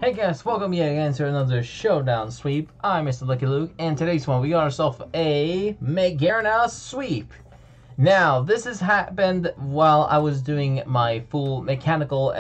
Hey guys, welcome yet again to another Showdown Sweep. I'm Mr. Lucky Luke, and today's one we got ourselves a Magearna sweep. Now, this has happened while I was doing my full mechanical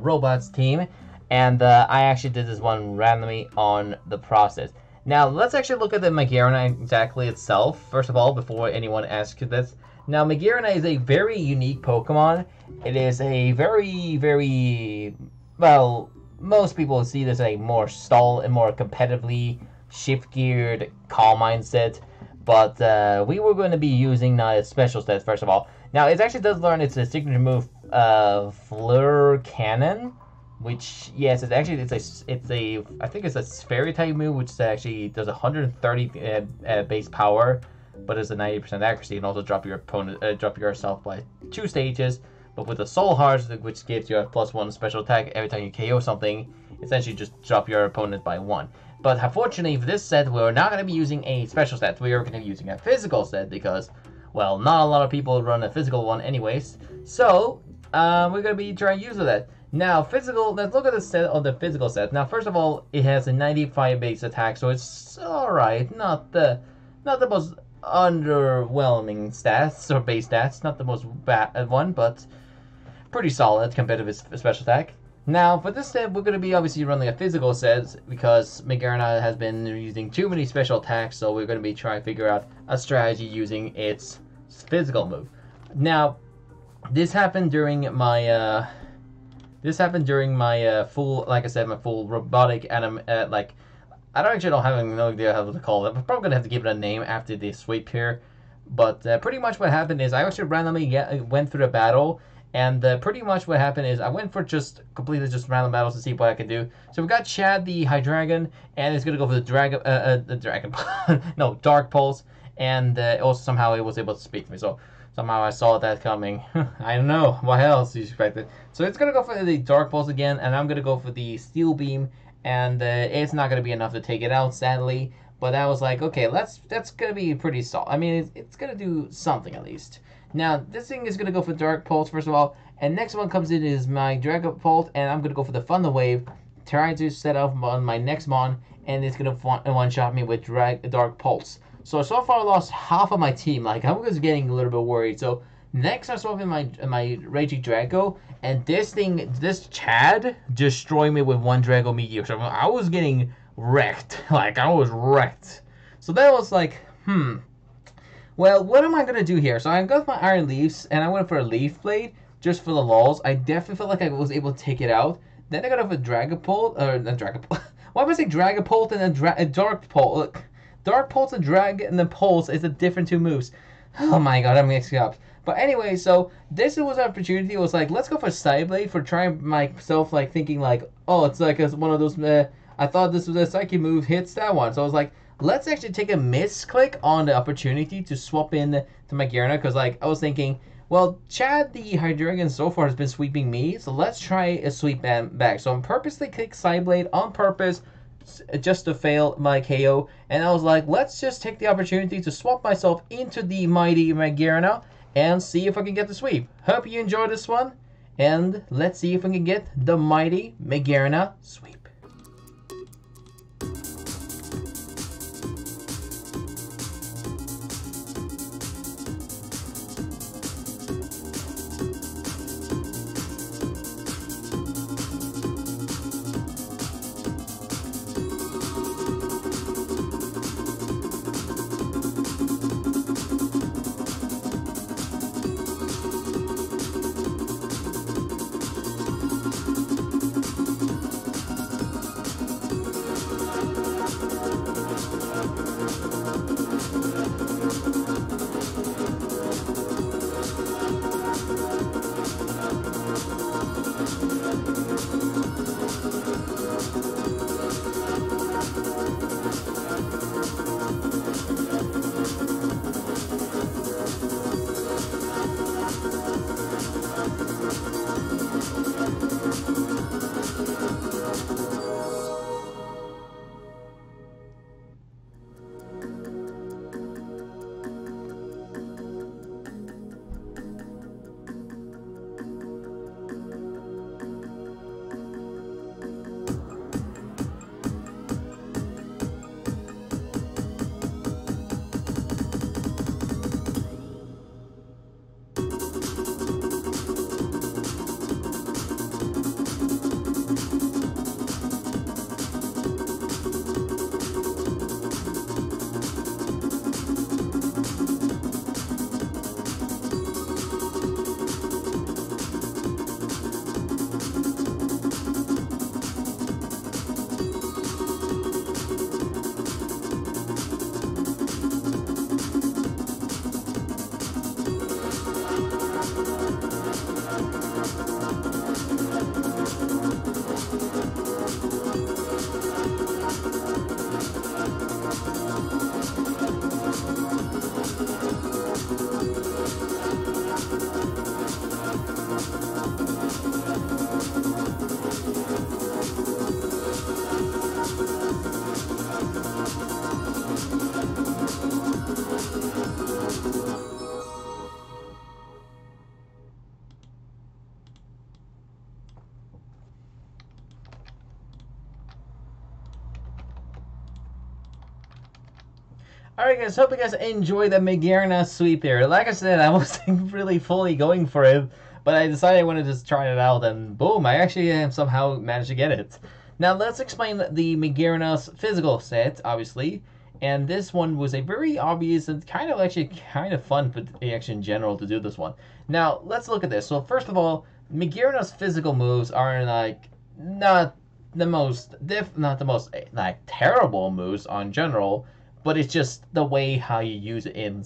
robots team, and I actually did this one randomly on the process. Now, let's actually look at the Magearna exactly itself, first of all, before anyone asks this. Now, Magearna is a very unique Pokemon. It is a very, well, most people see this as a more stall and more competitively shift-geared calm mindset, but we were going to be using special stats first of all. Now, it actually does learn its signature move, Fleur Cannon, which yes, I think it's a fairy type move, which actually does 130 base power, but it's a 90% accuracy, and also drop yourself by 2 stages. But with the Soul Hearts, which gives you a +1 special attack every time you KO something, essentially just drop your opponent by 1. But unfortunately for this set, we're not going to be using a special set. We are going to be using a physical set because, well, not a lot of people run a physical one anyways. So, we're going to be trying to use that. Now, physical, let's look at the set of the physical set. Now, first of all, it has a 95 base attack, so it's alright. Not the most underwhelming stats, or base stats. Not the most bad one, but pretty solid compared to his special attack. Now, for this set, we're going to be obviously running a physical set because Magearna has been using too many special attacks, so we're going to be trying to figure out a strategy using its physical move. Now, this happened during my full, like I said, my full robotic I don't have no idea how to call it. I'm probably going to have to give it a name after the sweep here. But pretty much what happened is I actually randomly went through the battle. And pretty much what happened is I went for completely random battles to see what I could do. So we got Chad the Hydreigon, and it's gonna go for the Dark Pulse, and also somehow it was able to speak to me. So somehow I saw that coming. I don't know what else you expected. So it's gonna go for the Dark Pulse again, and I'm gonna go for the Steel Beam, and it's not gonna be enough to take it out, sadly. But I was like, okay, that's gonna be pretty solid. I mean, it's gonna do something at least. Now, this thing is going to go for Dark Pulse, first of all, and next one comes in is my Dragon Pulse, and I'm going to go for the Thunder Wave, trying to set off on my next mon, and it's going to one-shot me with Dark Pulse. So far I lost half of my team. Like, I was getting a little bit worried. So, next I'm swapping my Raging Draco, and this Chad destroyed me with one Draco Meteor. So, I was getting wrecked. Like, I was wrecked. So, that was like, well, what am I going to do here? So I got my Iron Leaves, and I went for a Leaf Blade, just for the lulz. I definitely felt like I was able to take it out. Then I got off a Dragapult, or not Dragapult. Why am I saying Dragapult and a Dark Pulse? Look, Dark Pulse and and the Pulse is a different 2 moves. Oh my god, I'm mixing up. But anyway, so this was an opportunity. It was like, let's go for Side Blade for trying myself, like, thinking like, oh, it's like one of those, I thought this was a Psyche move, hits that one. So I was like, let's actually take a misclick on the opportunity to swap in to Magearna, because like I was thinking, well, Chad the Hydreigon so far has been sweeping me, so let's try a sweep back. So I'm purposely click Sideblade on purpose just to fail my KO, and I was like, let's just take the opportunity to swap myself into the mighty Magearna and see if I can get the sweep. Hope you enjoyed this one, and let's see if I can get the mighty Magearna sweep. Alright guys, hope you guys enjoyed the Magearna sweep there. Like I said, I wasn't really fully going for it, but I decided I wanted to just try it out, and boom, I actually somehow managed to get it. Now let's explain the Magearna's physical set, obviously. And this one was a very obvious and kind of fun action in general to do this one. Now let's look at this. So first of all, Magearna's physical moves are like not the most like terrible moves on general, but it's just the way how you use it in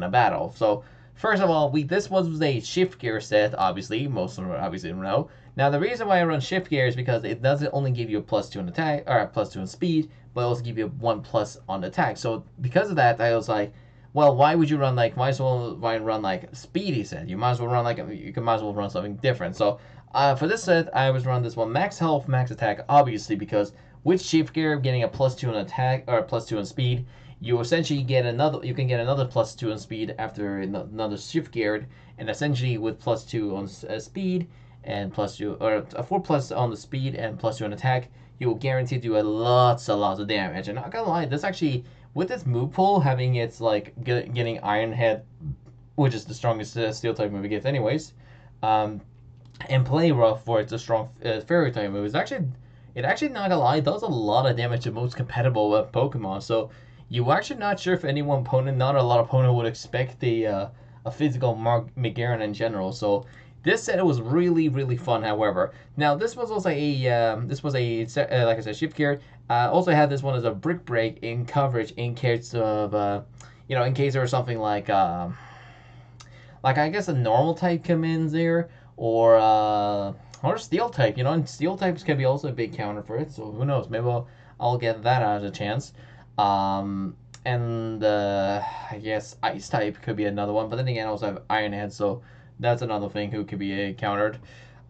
a battle. So first of all, this was a shift gear set, obviously. Most of them obviously know. Now the reason why I run shift gear is because it doesn't only give you a +2 on attack or a +2 on speed, but it also give you a 1+ on attack. So because of that, I was like, well, why would you run might as well run like speedy set? You might as well run might as well run something different. So for this set, I was run this one max health, max attack, obviously, because with shift gear getting a +2 on attack or a +2 on speed, you essentially get you can get another +2 on speed after another shift geared, and essentially with +2 on speed and +2 or a 4+ on the speed and +2 on attack, you will guarantee to do lots of damage. And not gonna lie, this actually with this move pool having its getting Iron Head, which is the strongest steel type move it gets anyways, and play rough for it's a strong fairy type move. It actually not gonna lie, does a lot of damage to most compatible Pokemon. So you're actually not sure if not a lot of opponent would expect a physical Magearna in general. So this set was really fun. However, now this was also like I said, shift gear. Also had this one as a brick break in coverage in case of in case there was something like I guess a normal type come in there or steel type. And steel types can be also a big counter for it. So who knows? Maybe I'll get that as a chance. And I guess ice type could be another one. But then again, I also have Iron Head, so that's another thing who could be countered.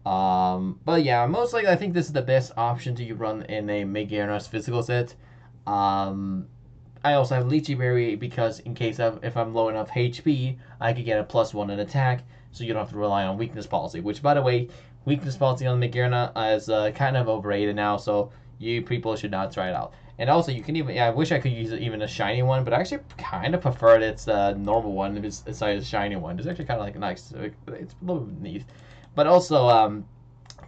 But yeah, most likely I think this is the best option to run in a Magearna's physical set. I also have Lychee Berry because in case if I'm low enough HP, I could get a +1 in attack, so you don't have to rely on weakness policy. Which, by the way, weakness policy on Magearna is kind of overrated now, so you people should not try it out. And also, you can even I wish I could use even a shiny one, but I actually kind of preferred its normal one besides the shiny one. It's actually kind of nice. It's a little neat. But also,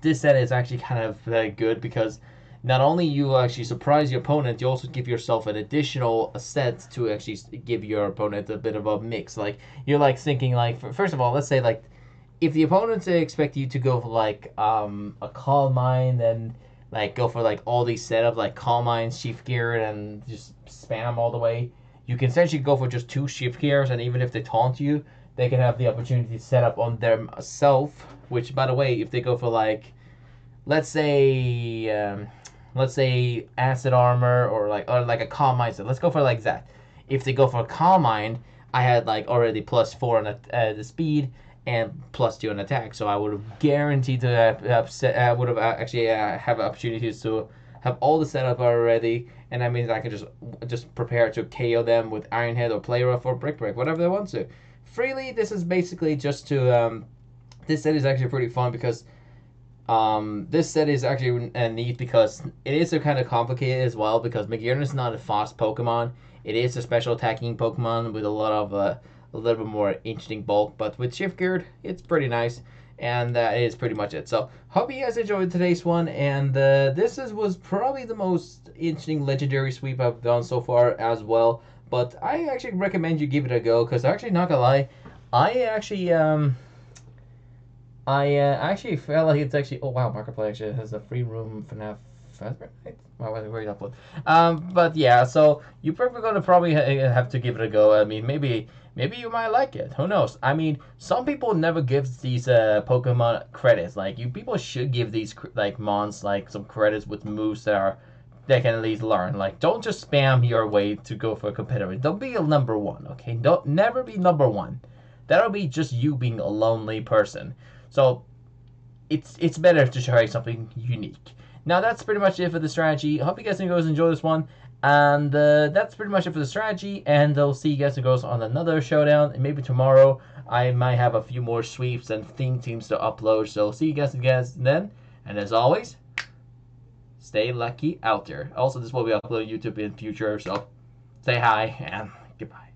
this set is actually kind of good because not only you actually surprise your opponent, you also give yourself an additional set to actually give your opponent a bit of a mix. Like you're thinking first of all, let's say if the opponents expect you to go for a Calm Mind, then go for all these setups Calm Mind, Shift Gear, and just spam all the way. You can essentially go for just 2 Shift Gears, and even if they taunt you, they can have the opportunity to set up on themselves. Which, by the way, if they go for let's say Acid Armor or a Calm Mind set. Let's go for that. If they go for a Calm Mind, I had already +4 on the speed and +2 on attack, so I would have guaranteed to have opportunities to have all the setup already, and that means I can just prepare to KO them with Iron Head or Play Rough or Brick Break, whatever they want to. Freely, this is basically just to this set is actually pretty fun because this set is actually neat because it is kind of complicated as well because Magearna is not a fast Pokemon. It is a special attacking Pokemon with a little bit more interesting bulk, but with Shift Geared, it's pretty nice, and that is pretty much it. So, hope you guys enjoyed today's one, and this was probably the most interesting legendary sweep I've done so far as well, but I actually recommend you give it a go, because actually, not gonna lie, I actually felt like it's actually, oh wow, Marketplace actually has a free room for now. Wow, where did upload? But yeah, so you're probably have to give it a go. I mean, maybe you might like it. Who knows? I mean, some people never give these Pokemon credits. You people should give these mons some credits with moves that can at least learn. Don't just spam your way to go for a competitor. Don't be a number 1, okay? Don't never be number 1. That'll be just you being a lonely person. So it's better to try something unique. Now that's pretty much it for the strategy. I hope you guys enjoy this one. And that's pretty much it for the strategy. And I'll see you guys on another showdown. And maybe tomorrow I might have a few more sweeps and theme teams to upload. So see you guys then. And as always, stay lucky out there. Also, this will be uploaded to YouTube in future. So say hi, and goodbye.